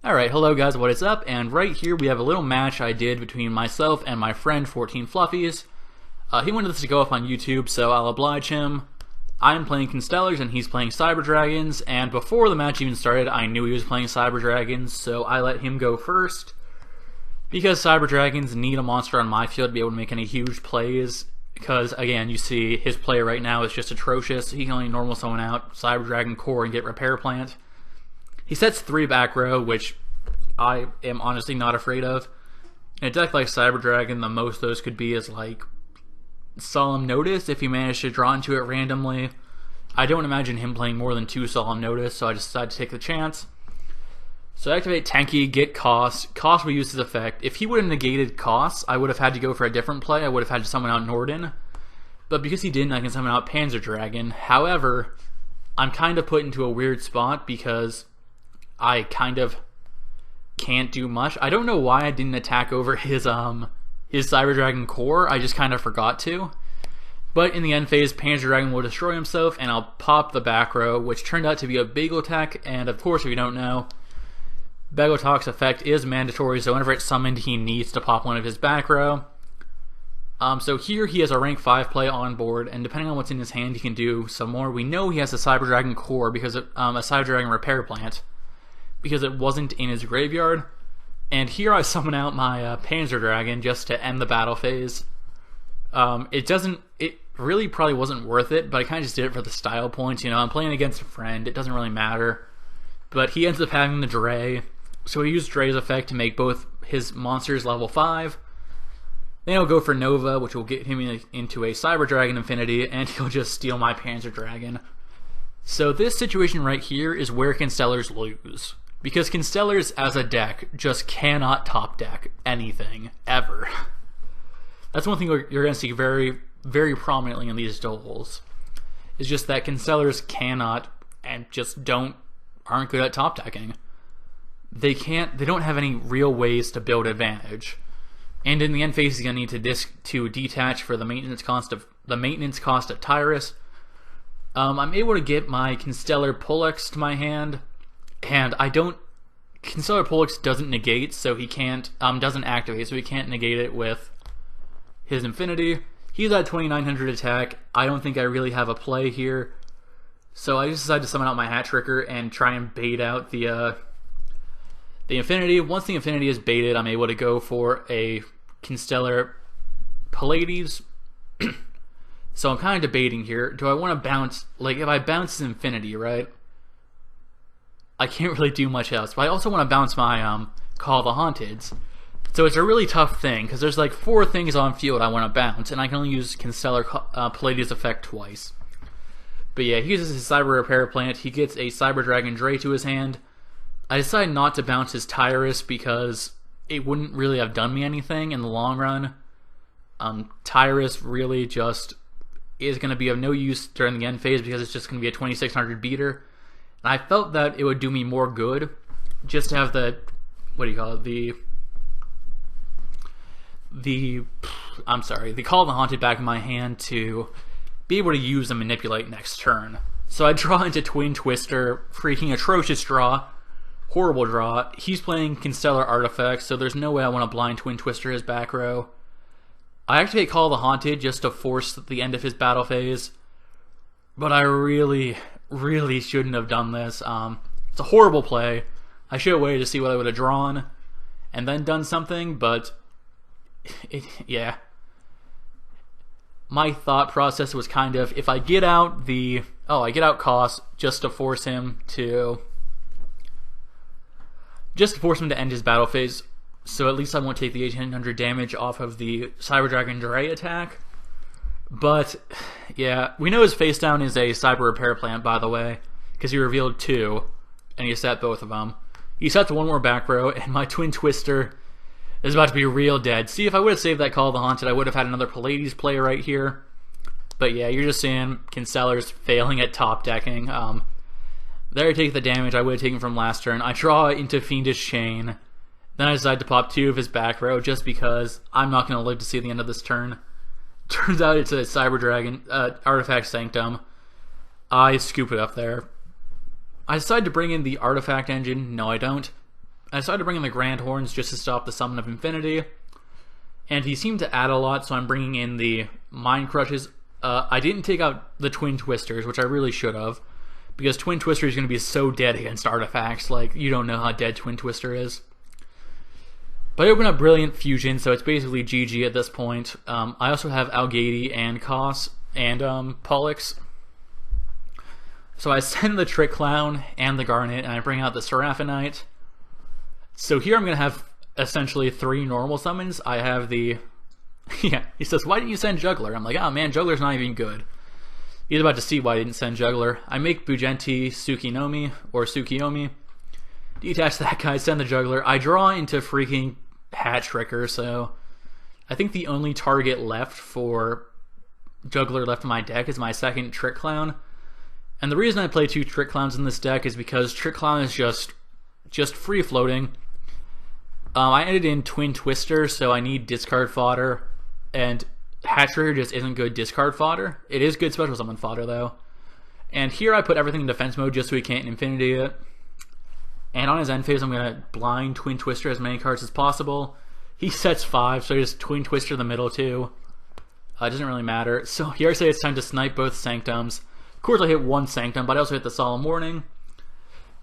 Alright, hello guys, what is up? And right here we have a little match I did between myself and my friend 14Fluffies. He wanted this to go up on YouTube, so I'll oblige him. I'm playing Constellars and he's playing Cyber Dragons, and before the match even started I knew he was playing Cyber Dragons, so I let him go first. Because Cyber Dragons need a monster on my field to be able to make any huge plays, because again, you see his play right now is just atrocious. He can only normal someone out, Cyber Dragon Core, and get Repair Plant. He sets 3 back row, which I am honestly not afraid of. In a deck like Cyber Dragon, the most those could be is like Solemn Notice if you manage to draw into it randomly. I don't imagine him playing more than 2 Solemn Notice, so I just decided to take the chance. So I activate Tenki, get Cost. Cost will use his effect. If he would have negated Cost, I would have had to go for a different play. I would have had to summon out Norden. But because he didn't, I can summon out Panzer Dragon. However, I'm kind of put into a weird spot because I kind of can't do much. I don't know why I didn't attack over his Cyber Dragon Core. I just kind of forgot to. But in the end phase, Panzer Dragon will destroy himself, and I'll pop the back row, which turned out to be a Bagelotech. And of course, if you don't know, Bagelotech's effect is mandatory, so whenever it's summoned, he needs to pop one of his back row. So here he has a rank 5 play on board, and depending on what's in his hand, he can do some more. We know he has a Cyber Dragon Core because of a Cyber Dragon Repair Plant, because it wasn't in his graveyard. And here I summon out my Panzer Dragon just to end the battle phase. It really probably wasn't worth it, but I kind of just did it for the style points. You know, I'm playing against a friend, it doesn't really matter. But he ends up having the Dre, so he used Dre's effect to make both his monsters level 5. Then he'll go for Nova, which will get him into a Cyber Dragon Infinity, and he'll just steal my Panzer Dragon. So this situation right here is where Constellars lose, because Constellars as a deck just cannot top deck anything, ever. That's one thing you're going to see very, very prominently in these duels. It's just that Constellars cannot and just aren't good at top decking. They don't have any real ways to build advantage. And in the end phase, he's going to need to detach for the maintenance cost of Tyrus. I'm able to get my Constellar Pollux to my hand, and Constellar Pollux doesn't negate, so he can't, doesn't activate, so he can't negate it with his Infinity. He's at 2900 attack. I don't think I really have a play here, so I just decided to summon out my Hat Tricker and try and bait out the Infinity. Once the Infinity is baited, I'm able to go for a Constellar Pallades. So I'm kind of debating here. Do I want to bounce, like if I bounce his Infinity, right? I can't really do much else. But I also want to bounce my Call of the Haunteds. So it's a really tough thing, because there's like 4 things on field I want to bounce, and I can only use Constellar Pallades effect twice. But yeah, he uses his Cyber Repair Plant. He gets a Cyber Dragon Dre to his hand. I decided not to bounce his Tyrus because it wouldn't really have done me anything in the long run. Tyrus really just is going to be of no use during the end phase because it's just going to be a 2600 beater. And I felt that it would do me more good just to have the, what do you call it, the Call of the Haunted back in my hand to be able to use and manipulate next turn. So I draw into Twin Twister, freaking atrocious draw. Horrible draw. He's playing Constellar Artifacts, so there's no way I want to blind Twin Twister his back row. I activate Call of the Haunted just to force the end of his battle phase, but I really, really shouldn't have done this. It's a horrible play. I should have waited to see what I would have drawn and then done something, but yeah. My thought process was kind of, if I get out I get out Cost just to force him to end his battle phase, so at least I won't take the 1800 damage off of the Cyber Dragon Dre attack. But yeah, we know his face down is a Cyber Repair Plant, by the way, because he revealed 2, and he set both of them. He sets 1 more back row, and my Twin Twister is about to be real dead. See, if I would have saved that Call of the Haunted, I would have had another Pallades play right here. But yeah, you're just seeing Constellars failing at top decking. There I take the damage I would have taken from last turn. I draw into Fiendish Chain. Then I decide to pop 2 of his back row just because I'm not going to live to see the end of this turn. Turns out it's a Cyber Dragon Artifact Sanctum. I scoop it up there. I decide to bring in the Artifact Engine. No, I don't. I decided to bring in the Grand Horns just to stop the Summon of Infinity. And he seemed to add a lot, so I'm bringing in the Mind Crushes. I didn't take out the Twin Twisters, which I really should have, because Twin Twister is going to be so dead against artifacts. Like, you don't know how dead Twin Twister is. But I open up Brilliant Fusion, so it's basically GG at this point. I also have Algady and Koss and Pollux. So I send the Trick Clown and the Garnet, and I bring out the Seraphonite. So here I'm going to have essentially 3 normal summons. I have the... yeah, he says, why didn't you send Juggler? I'm like, oh man, Juggler's not even good. He's about to see why I didn't send Juggler. I make Bujenti Tsukinomi, or Tsukiyomi. Detach that guy, send the Juggler. I draw into freaking Hat Tricker, so I think the only target left for Juggler left in my deck is my second Trick Clown. And the reason I play 2 Trick Clowns in this deck is because Trick Clown is just free floating. I ended in Twin Twister, so I need discard fodder, and Hat Tricker just isn't good discard fodder. It is good special summon fodder, though. And here I put everything in defense mode just so he can't infinity it. And on his end phase, I'm going to blind Twin Twister as many cards as possible. He sets 5, so I just Twin Twister in the middle, too. It doesn't really matter. So here I say it's time to snipe both Sanctums. Of course, I hit 1 Sanctum, but I also hit the Solemn Warning.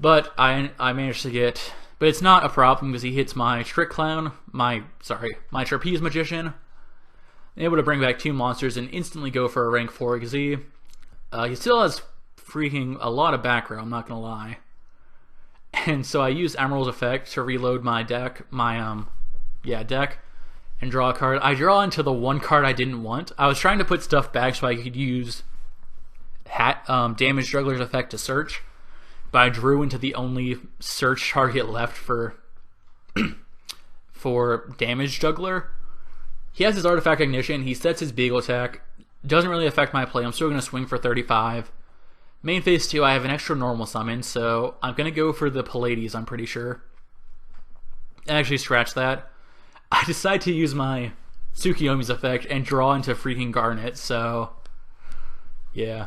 But I managed to get... But it's not a problem because he hits my Trick Clown, my Trapeze Magician. I'm able to bring back 2 monsters and instantly go for a rank 4 XZ. He still has freaking a lot of back row, I'm not gonna lie. And so I use Emerald's effect to reload my deck, deck, and draw a card. I draw into the 1 card I didn't want. I was trying to put stuff back so I could use Damage Juggler's effect to search. But I drew into the only search target left for Damage Juggler. He has his Artifact Ignition. He sets his Beagle attack. Doesn't really affect my play. I'm still going to swing for 35. Main phase 2, I have an extra normal summon, so I'm going to go for the Pallades, I'm pretty sure. And actually, scratch that. I decide to use my Tsukiyomi's effect and draw into freaking Garnet, so... yeah.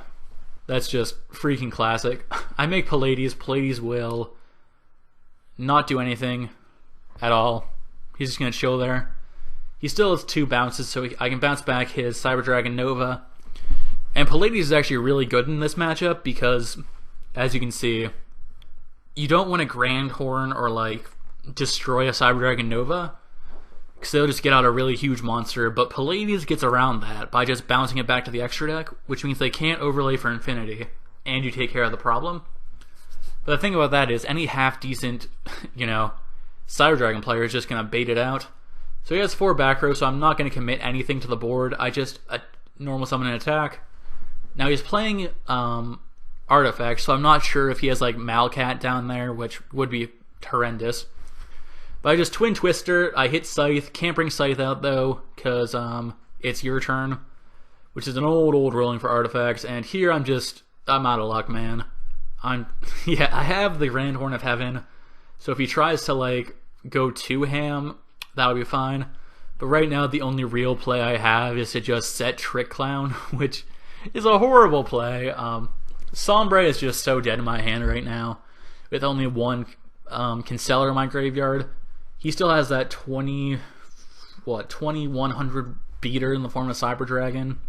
That's just freaking classic. I make Pallades. Pallades will not do anything at all. He's just going to chill there. He still has 2 bounces, so I can bounce back his Cyber Dragon Nova. And Pallades is actually really good in this matchup because, as you can see, you don't want to Grand Horn or, like, destroy a Cyber Dragon Nova, because they'll just get out a really huge monster, but Pallades gets around that by just bouncing it back to the extra deck, which means they can't overlay for Infinity, and you take care of the problem. But the thing about that is, any half-decent, Cyber Dragon player is just going to bait it out. So he has 4 back row, so I'm not going to commit anything to the board. I just normal summon an attack. Now he's playing Artifacts, so I'm not sure if he has like Malcat down there, which would be horrendous. But I just Twin Twister, I hit Scythe, can't bring Scythe out though, because it's your turn, which is an old ruling for Artifacts, and here I'm out of luck, man. I have the Grand Horn of Heaven, so if he tries to like go too ham, that'll be fine. But right now the only real play I have is to just set Trick Clown, which is a horrible play. Sombre is just so dead in my hand right now, with only 1 Concealer in my graveyard. He still has that 2100 beater in the form of Cyber Dragon.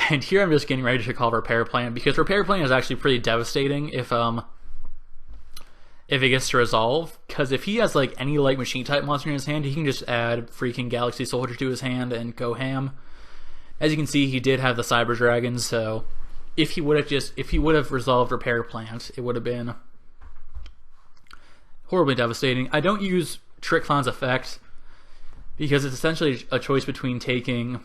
And here I'm just getting ready to call Repair Plant, because Repair Plant is actually pretty devastating if it gets to resolve. Because if he has like any light machine type monster in his hand, he can just add freaking Galaxy Soldier to his hand and go ham. As you can see, he did have the Cyber Dragon, so if he would have resolved Repair Plant, it would have been horribly devastating. I don't use Trick Clown's effect because it's essentially a choice between taking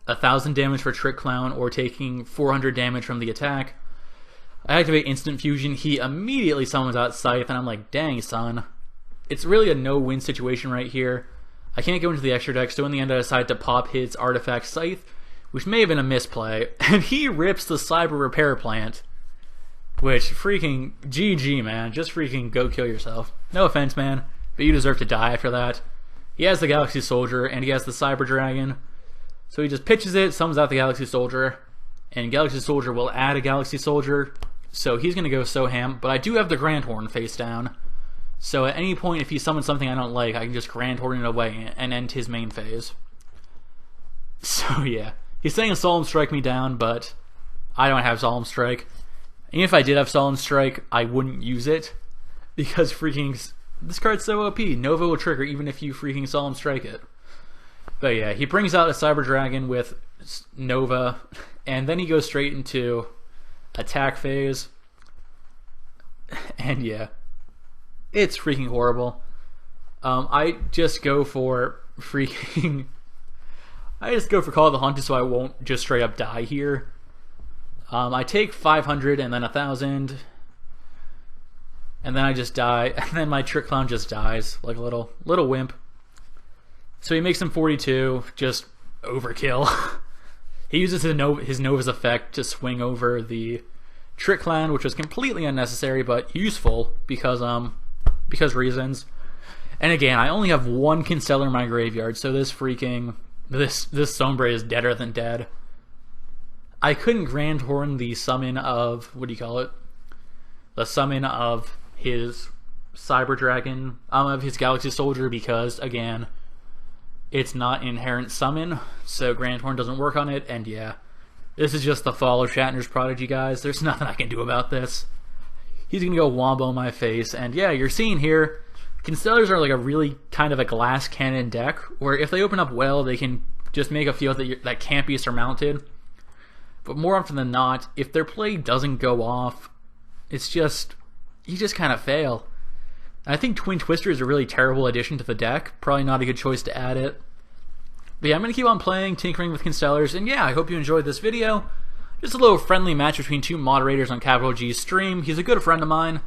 1000 damage for Trick Clown or taking 400 damage from the attack. I activate Instant Fusion. He immediately summons out Scythe, and I'm like, dang, son. It's really a no-win situation right here. I can't go into the extra deck, so in the end I decide to pop his Artifact Scythe, which may have been a misplay, and he rips the Cyber Repair Plant. Which, freaking GG, man. Just freaking go kill yourself. No offense, man, but you deserve to die after that. He has the Galaxy Soldier, and he has the Cyber Dragon. So he just pitches it, summons out the Galaxy Soldier, and Galaxy Soldier will add a Galaxy Soldier, so he's going to go so ham. But I do have the Grand Horn face down, So at any point, if he summons something I don't like, I can just Grand Horde it away and end his main phase. So yeah, he's saying Solemn Strike me down, but I don't have Solemn Strike. And if I did have Solemn Strike, I wouldn't use it, because freaking this card's so OP. Nova will trigger even if you freaking Solemn Strike it. But yeah, he brings out a Cyber Dragon with Nova, and then he goes straight into attack phase. And yeah, it's freaking horrible. I just go for freaking... I just go for Call of the Hunted so I won't just straight up die here. I take 500 and then 1,000. And then I just die. And then my Trick Clown just dies like a little wimp. So he makes him 42. Just overkill. He uses his Nova's effect to swing over the Trick Clown, which was completely unnecessary but useful because reasons. And again, I only have one Constellar in my graveyard, so this Sombre is deader than dead. I couldn't Grand Horn the summon of, what do you call it? The summon of his Cyber Dragon, of his Galaxy Soldier, because again, it's not inherent summon, so Grand Horn doesn't work on it, and yeah. This is just the fall of Shatner's Prodigy, guys. There's nothing I can do about this. He's gonna go Wombo my face, and yeah, you're seeing here, Constellars are like a really kind of a glass cannon deck, where if they open up well, they can just make a field that can't be surmounted. But more often than not, if their play doesn't go off, it's just, you just kind of fail. I think Twin Twister is a really terrible addition to the deck. Probably not a good choice to add it. But yeah, I'm going to keep on playing, tinkering with Constellars, and yeah, I hope you enjoyed this video. Just a little friendly match between two moderators on Capital G's stream. He's a good friend of mine.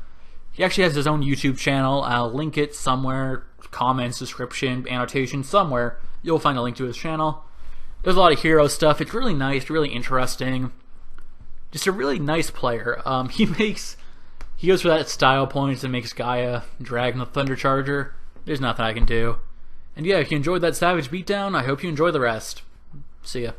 He actually has his own YouTube channel. I'll link it somewhere, comments, description, annotation, somewhere. You'll find a link to his channel. There's a lot of hero stuff. It's really nice, really interesting. Just a really nice player. He goes for that style points and makes Gaia Dragon the Thunder Charger. There's nothing I can do. And yeah, if you enjoyed that Savage Beatdown, I hope you enjoy the rest. See ya.